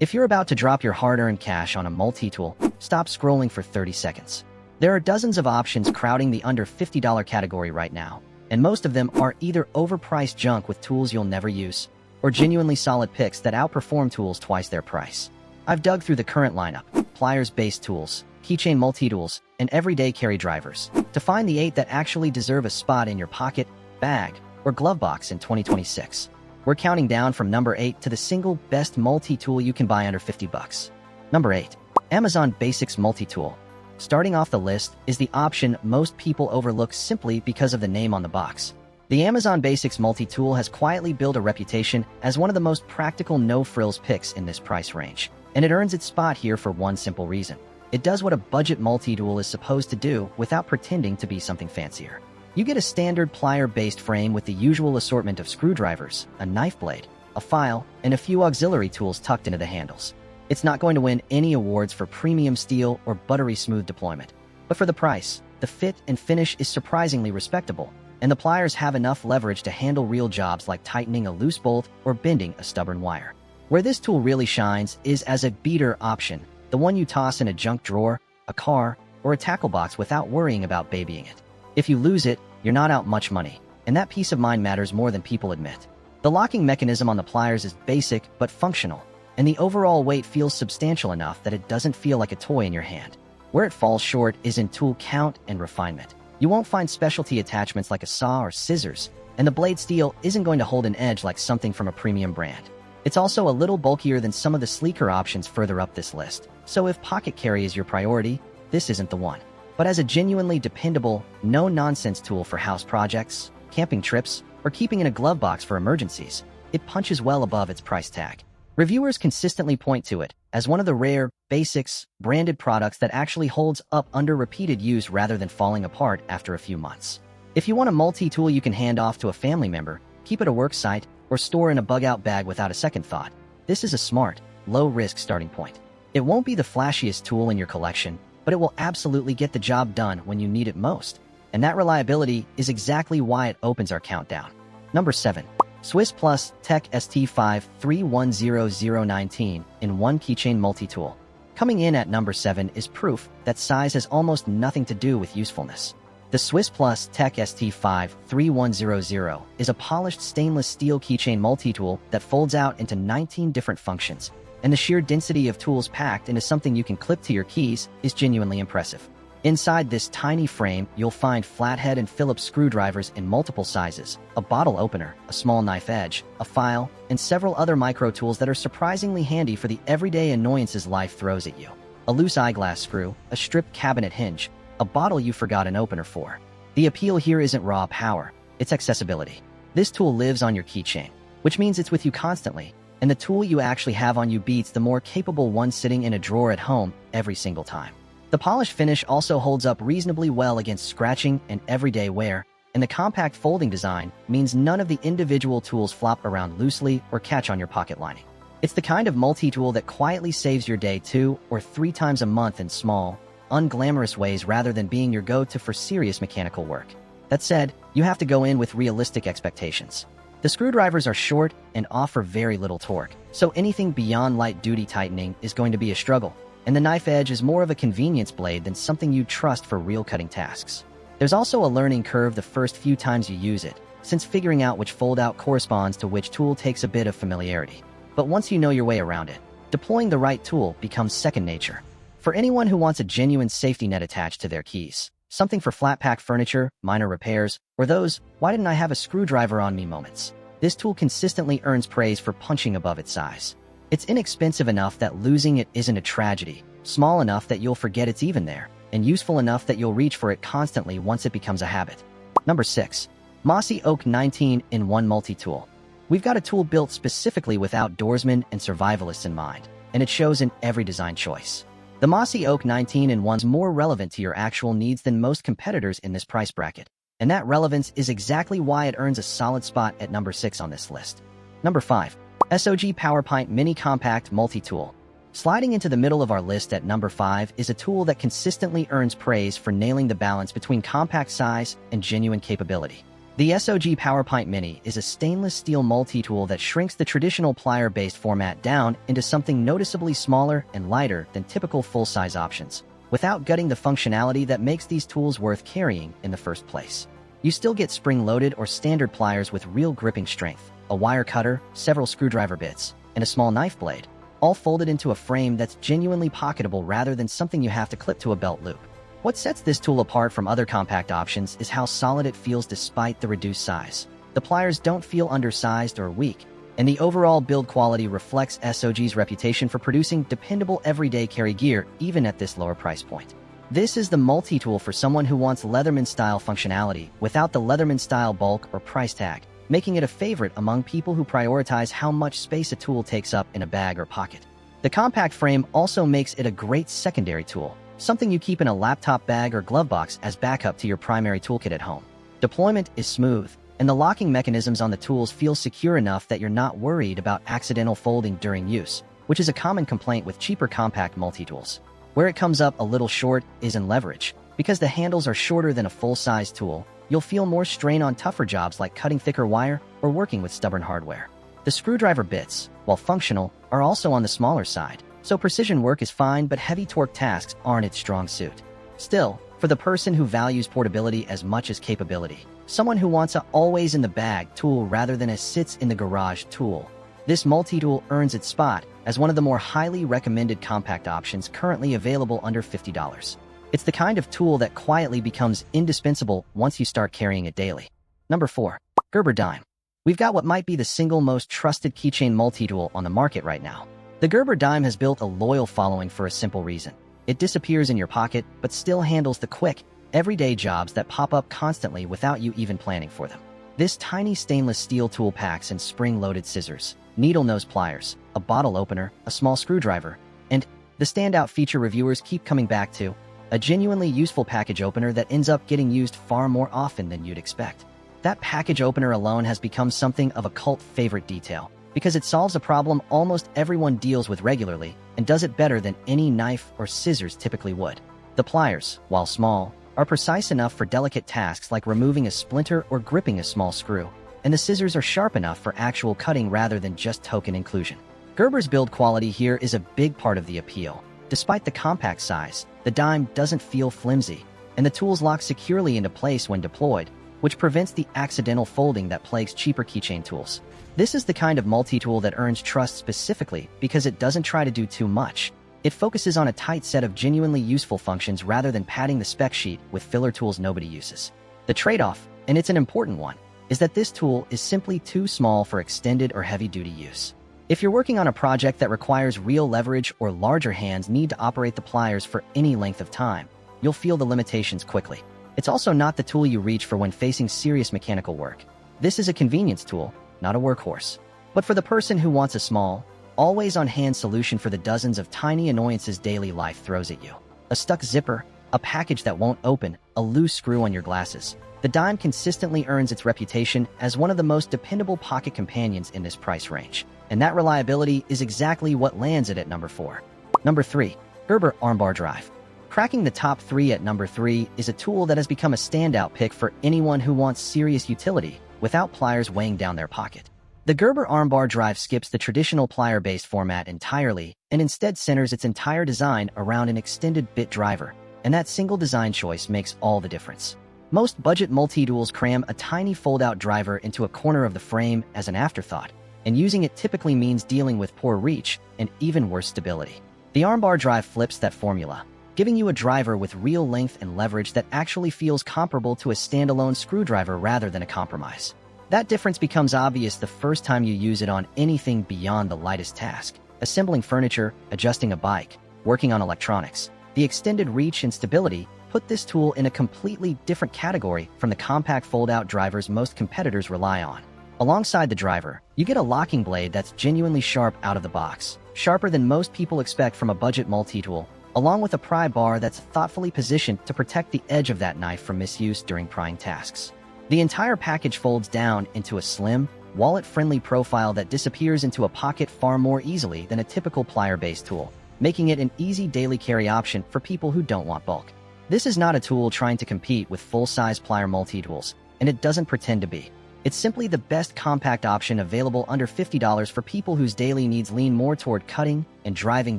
If you're about to drop your hard-earned cash on a multi-tool, stop scrolling for 30 seconds. There are dozens of options crowding the under $50 category right now, and most of them are either overpriced junk with tools you'll never use, or genuinely solid picks that outperform tools twice their price. I've dug through the current lineup, pliers-based tools, keychain multi-tools, and everyday carry drivers, to find the 8 that actually deserve a spot in your pocket, bag, or glove box in 2026. We're counting down from number 8 to the single best multi-tool you can buy under $50. Number 8. Amazon Basics Multitool. Starting off the list is the option most people overlook simply because of the name on the box. The Amazon Basics Multitool has quietly built a reputation as one of the most practical no-frills picks in this price range, and it earns its spot here for one simple reason. It does what a budget multi-tool is supposed to do without pretending to be something fancier. You get a standard plier-based frame with the usual assortment of screwdrivers, a knife blade, a file, and a few auxiliary tools tucked into the handles. It's not going to win any awards for premium steel or buttery smooth deployment. But for the price, the fit and finish is surprisingly respectable, and the pliers have enough leverage to handle real jobs like tightening a loose bolt or bending a stubborn wire. Where this tool really shines is as a beater option, the one you toss in a junk drawer, a car, or a tackle box without worrying about babying it. If you lose it, you're not out much money, and that peace of mind matters more than people admit. The locking mechanism on the pliers is basic but functional, and the overall weight feels substantial enough that it doesn't feel like a toy in your hand. Where it falls short is in tool count and refinement. You won't find specialty attachments like a saw or scissors, and the blade steel isn't going to hold an edge like something from a premium brand. It's also a little bulkier than some of the sleeker options further up this list, so if pocket carry is your priority, this isn't the one. But as a genuinely dependable, no-nonsense tool for house projects, camping trips, or keeping in a glove box for emergencies, it punches well above its price tag. Reviewers consistently point to it as one of the rare, basics, branded products that actually holds up under repeated use rather than falling apart after a few months. If you want a multi-tool you can hand off to a family member, keep at a work site, or store in a bug-out bag without a second thought, this is a smart, low-risk starting point. It won't be the flashiest tool in your collection, but it will absolutely get the job done when you need it most. And that reliability is exactly why it opens our countdown. Number 7. Swiss Plus Tech ST5 310019 in 1 keychain multi-tool. Coming in at number 7 is proof that size has almost nothing to do with usefulness. The Swiss Plus Tech ST5 3100 is a polished stainless steel keychain multi-tool that folds out into 19 different functions, and the sheer density of tools packed into something you can clip to your keys is genuinely impressive. Inside this tiny frame, you'll find flathead and Phillips screwdrivers in multiple sizes, a bottle opener, a small knife edge, a file, and several other micro tools that are surprisingly handy for the everyday annoyances life throws at you. A loose eyeglass screw, a stripped cabinet hinge, a bottle you forgot an opener for. The appeal here isn't raw power, it's accessibility. This tool lives on your keychain, which means it's with you constantly, and the tool you actually have on you beats the more capable one sitting in a drawer at home every single time. The polished finish also holds up reasonably well against scratching and everyday wear, and the compact folding design means none of the individual tools flop around loosely or catch on your pocket lining. It's the kind of multi-tool that quietly saves your day 2 or 3 times a month in small, unglamorous ways rather than being your go-to for serious mechanical work. That said, you have to go in with realistic expectations. The screwdrivers are short and offer very little torque, so anything beyond light-duty tightening is going to be a struggle, and the knife edge is more of a convenience blade than something you trust for real cutting tasks. There's also a learning curve the first few times you use it, since figuring out which fold-out corresponds to which tool takes a bit of familiarity. But once you know your way around it, deploying the right tool becomes second nature. For anyone who wants a genuine safety net attached to their keys, something for flat-pack furniture, minor repairs, or those "why didn't I have a screwdriver on me" moments, this tool consistently earns praise for punching above its size. It's inexpensive enough that losing it isn't a tragedy, small enough that you'll forget it's even there, and useful enough that you'll reach for it constantly once it becomes a habit. Number 6. Mossy Oak 19 in 1 multi-tool. We've got a tool built specifically with outdoorsmen and survivalists in mind, and it shows in every design choice. The Mossy Oak 19 in 1's more relevant to your actual needs than most competitors in this price bracket, and that relevance is exactly why it earns a solid spot at number 6 on this list. Number 5. SOG PowerPint Mini Compact Multi-Tool. Sliding into the middle of our list at number 5 is a tool that consistently earns praise for nailing the balance between compact size and genuine capability. The SOG PowerPint Mini is a stainless steel multi-tool that shrinks the traditional plier-based format down into something noticeably smaller and lighter than typical full-size options, without gutting the functionality that makes these tools worth carrying in the first place. You still get spring-loaded or standard pliers with real gripping strength, a wire cutter, several screwdriver bits, and a small knife blade, all folded into a frame that's genuinely pocketable rather than something you have to clip to a belt loop. What sets this tool apart from other compact options is how solid it feels despite the reduced size. The pliers don't feel undersized or weak, and the overall build quality reflects SOG's reputation for producing dependable everyday carry gear even at this lower price point. This is the multi-tool for someone who wants Leatherman-style functionality without the Leatherman-style bulk or price tag, making it a favorite among people who prioritize how much space a tool takes up in a bag or pocket. The compact frame also makes it a great secondary tool, something you keep in a laptop bag or glove box as backup to your primary toolkit at home. Deployment is smooth, and the locking mechanisms on the tools feel secure enough that you're not worried about accidental folding during use, which is a common complaint with cheaper compact multi-tools. Where it comes up a little short is in leverage. Because the handles are shorter than a full-size tool, you'll feel more strain on tougher jobs like cutting thicker wire or working with stubborn hardware. The screwdriver bits, while functional, are also on the smaller side, so precision work is fine, but heavy torque tasks aren't its strong suit. Still, for the person who values portability as much as capability, someone who wants a always-in-the-bag tool rather than a sits-in-the-garage tool, this multi-tool earns its spot as one of the more highly recommended compact options currently available under $50. It's the kind of tool that quietly becomes indispensable once you start carrying it daily. Number 4. Gerber Dime. We've got what might be the single most trusted keychain multi-tool on the market right now. The Gerber Dime has built a loyal following for a simple reason. It disappears in your pocket, but still handles the quick, everyday jobs that pop up constantly without you even planning for them. This tiny stainless steel tool packs in spring-loaded scissors, needle nose pliers, a bottle opener, a small screwdriver, and the standout feature reviewers keep coming back to, a genuinely useful package opener that ends up getting used far more often than you'd expect. That package opener alone has become something of a cult favorite detail, because it solves a problem almost everyone deals with regularly and does it better than any knife or scissors typically would. The pliers, while small, are precise enough for delicate tasks like removing a splinter or gripping a small screw, and the scissors are sharp enough for actual cutting rather than just token inclusion. Gerber's build quality here is a big part of the appeal. Despite the compact size, the dime doesn't feel flimsy, and the tools lock securely into place when deployed, which prevents the accidental folding that plagues cheaper keychain tools. This is the kind of multi-tool that earns trust specifically because it doesn't try to do too much. It focuses on a tight set of genuinely useful functions rather than padding the spec sheet with filler tools nobody uses. The trade-off, and it's an important one, is that this tool is simply too small for extended or heavy-duty use. If you're working on a project that requires real leverage or larger hands need to operate the pliers for any length of time, you'll feel the limitations quickly. It's also not the tool you reach for when facing serious mechanical work. This is a convenience tool, not a workhorse. But for the person who wants a small, always-on-hand solution for the dozens of tiny annoyances daily life throws at you. A stuck zipper, a package that won't open, a loose screw on your glasses. The dime consistently earns its reputation as one of the most dependable pocket companions in this price range. And that reliability is exactly what lands it at number 4. Number 3. Gerber Armbar Drive. Cracking the top 3 at number 3 is a tool that has become a standout pick for anyone who wants serious utility without pliers weighing down their pocket. The Gerber Armbar Drive skips the traditional plier-based format entirely and instead centers its entire design around an extended bit driver, and that single design choice makes all the difference. Most budget multi-tools cram a tiny fold-out driver into a corner of the frame as an afterthought, and using it typically means dealing with poor reach and even worse stability. The Armbar Drive flips that formula, giving you a driver with real length and leverage that actually feels comparable to a standalone screwdriver rather than a compromise. That difference becomes obvious the first time you use it on anything beyond the lightest task: assembling furniture, adjusting a bike, working on electronics. The extended reach and stability put this tool in a completely different category from the compact fold-out drivers most competitors rely on. Alongside the driver, you get a locking blade that's genuinely sharp out of the box, sharper than most people expect from a budget multi-tool, along with a pry bar that's thoughtfully positioned to protect the edge of that knife from misuse during prying tasks. The entire package folds down into a slim, wallet-friendly profile that disappears into a pocket far more easily than a typical plier-based tool, making it an easy daily carry option for people who don't want bulk. This is not a tool trying to compete with full-size plier multi-tools. and it doesn't pretend to be. It's simply the best compact option available under $50 for people whose daily needs lean more toward cutting and driving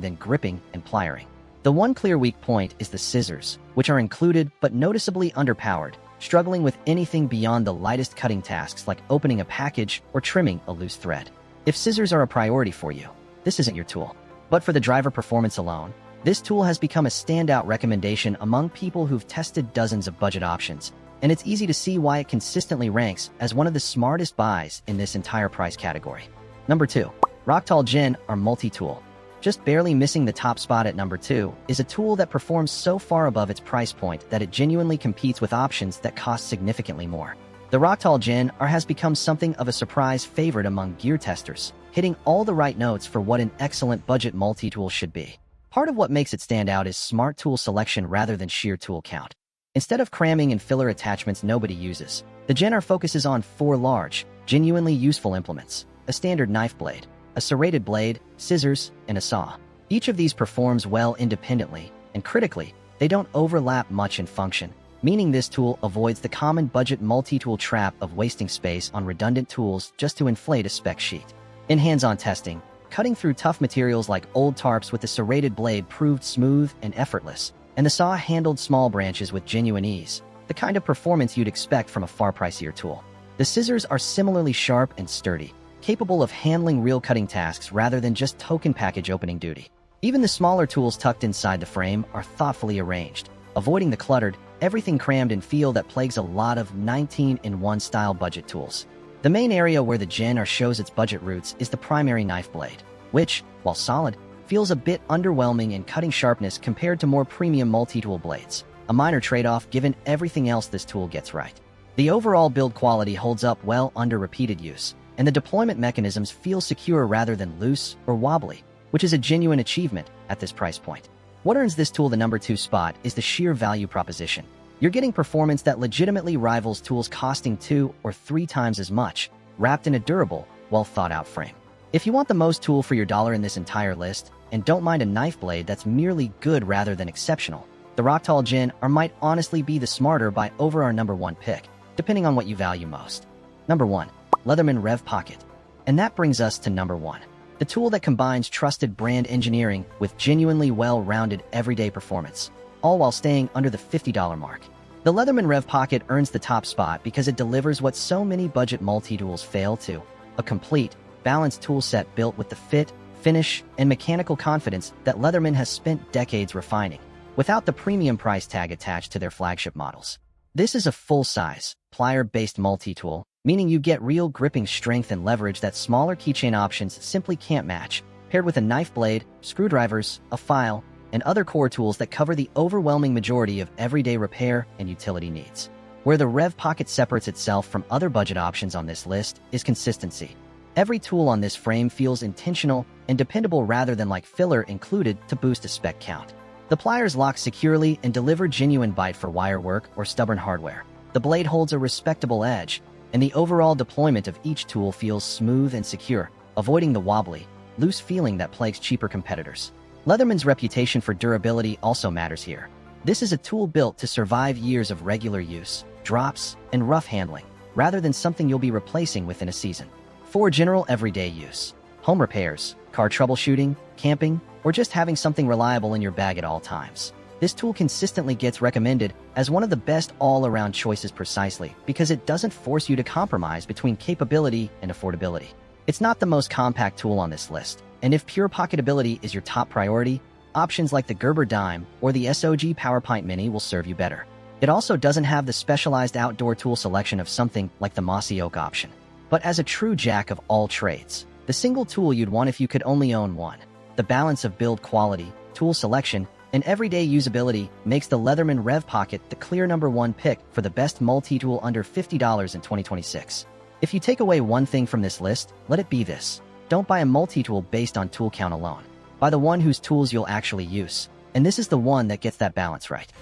than gripping and pliering. The one clear weak point is the scissors, which are included but noticeably underpowered, struggling with anything beyond the lightest cutting tasks like opening a package or trimming a loose thread. If scissors are a priority for you, this isn't your tool. But for the driver performance alone, this tool has become a standout recommendation among people who've tested dozens of budget options, and it's easy to see why it consistently ranks as one of the smartest buys in this entire price category. Number 2. Rocktall Gen or Multitool. Just barely missing the top spot at number 2 is a tool that performs so far above its price point that it genuinely competes with options that cost significantly more. The Rocktall Gen R has become something of a surprise favorite among gear testers, hitting all the right notes for what an excellent budget multi-tool should be. Part of what makes it stand out is smart tool selection rather than sheer tool count. Instead of cramming in filler attachments nobody uses, the Gen R focuses on 4 large, genuinely useful implements: a standard knife blade, a serrated blade, scissors, and a saw. Each of these performs well independently, and critically, they don't overlap much in function, meaning this tool avoids the common budget multi-tool trap of wasting space on redundant tools just to inflate a spec sheet. In hands-on testing, cutting through tough materials like old tarps with the serrated blade proved smooth and effortless, and the saw handled small branches with genuine ease, the kind of performance you'd expect from a far pricier tool. The scissors are similarly sharp and sturdy, capable of handling real cutting tasks rather than just token package opening duty. Even the smaller tools tucked inside the frame are thoughtfully arranged, avoiding the cluttered, everything crammed in feel that plagues a lot of 19-in-1 style budget tools. The main area where the Gen R shows its budget roots is the primary knife blade, which, while solid, feels a bit underwhelming in cutting sharpness compared to more premium multi-tool blades, a minor trade-off given everything else this tool gets right. The overall build quality holds up well under repeated use, and the deployment mechanisms feel secure rather than loose or wobbly, which is a genuine achievement at this price point. What earns this tool the number 2 spot is the sheer value proposition. You're getting performance that legitimately rivals tools costing 2 or 3 times as much, wrapped in a durable, well-thought-out frame. If you want the most tool for your dollar in this entire list, and don't mind a knife blade that's merely good rather than exceptional, the Rocktall Gen R might honestly be the smarter buy over our number 1 pick, depending on what you value most. Number 1. Leatherman Rev Pocket. And that brings us to number 1. The tool that combines trusted brand engineering with genuinely well-rounded everyday performance, all while staying under the $50 mark. The Leatherman Rev Pocket earns the top spot because it delivers what so many budget multi-tools fail to: a complete, balanced tool set built with the fit, finish, and mechanical confidence that Leatherman has spent decades refining, without the premium price tag attached to their flagship models. This is a full-size, plier-based multi-tool, meaning you get real gripping strength and leverage that smaller keychain options simply can't match, paired with a knife blade, screwdrivers, a file, and other core tools that cover the overwhelming majority of everyday repair and utility needs. Where the Rev Pocket separates itself from other budget options on this list is consistency. Every tool on this frame feels intentional and dependable rather than like filler included to boost a spec count. The pliers lock securely and deliver genuine bite for wire work or stubborn hardware. The blade holds a respectable edge, and the overall deployment of each tool feels smooth and secure, avoiding the wobbly, loose feeling that plagues cheaper competitors. Leatherman's reputation for durability also matters here. This is a tool built to survive years of regular use, drops, and rough handling, rather than something you'll be replacing within a season. For general everyday use, home repairs, car troubleshooting, camping, or just having something reliable in your bag at all times, this tool consistently gets recommended as one of the best all-around choices precisely because it doesn't force you to compromise between capability and affordability. It's not the most compact tool on this list, and if pure pocketability is your top priority, options like the Gerber Dime or the SOG PowerPint Mini will serve you better. It also doesn't have the specialized outdoor tool selection of something like the Mossy Oak option. But as a true jack of all trades, the single tool you'd want if you could only own one, the balance of build quality, tool selection, and everyday usability makes the Leatherman Rev Pocket the clear number 1 pick for the best multi-tool under $50 in 2026. If you take away one thing from this list, let it be this: don't buy a multi-tool based on tool count alone. Buy the one whose tools you'll actually use, and this is the one that gets that balance right.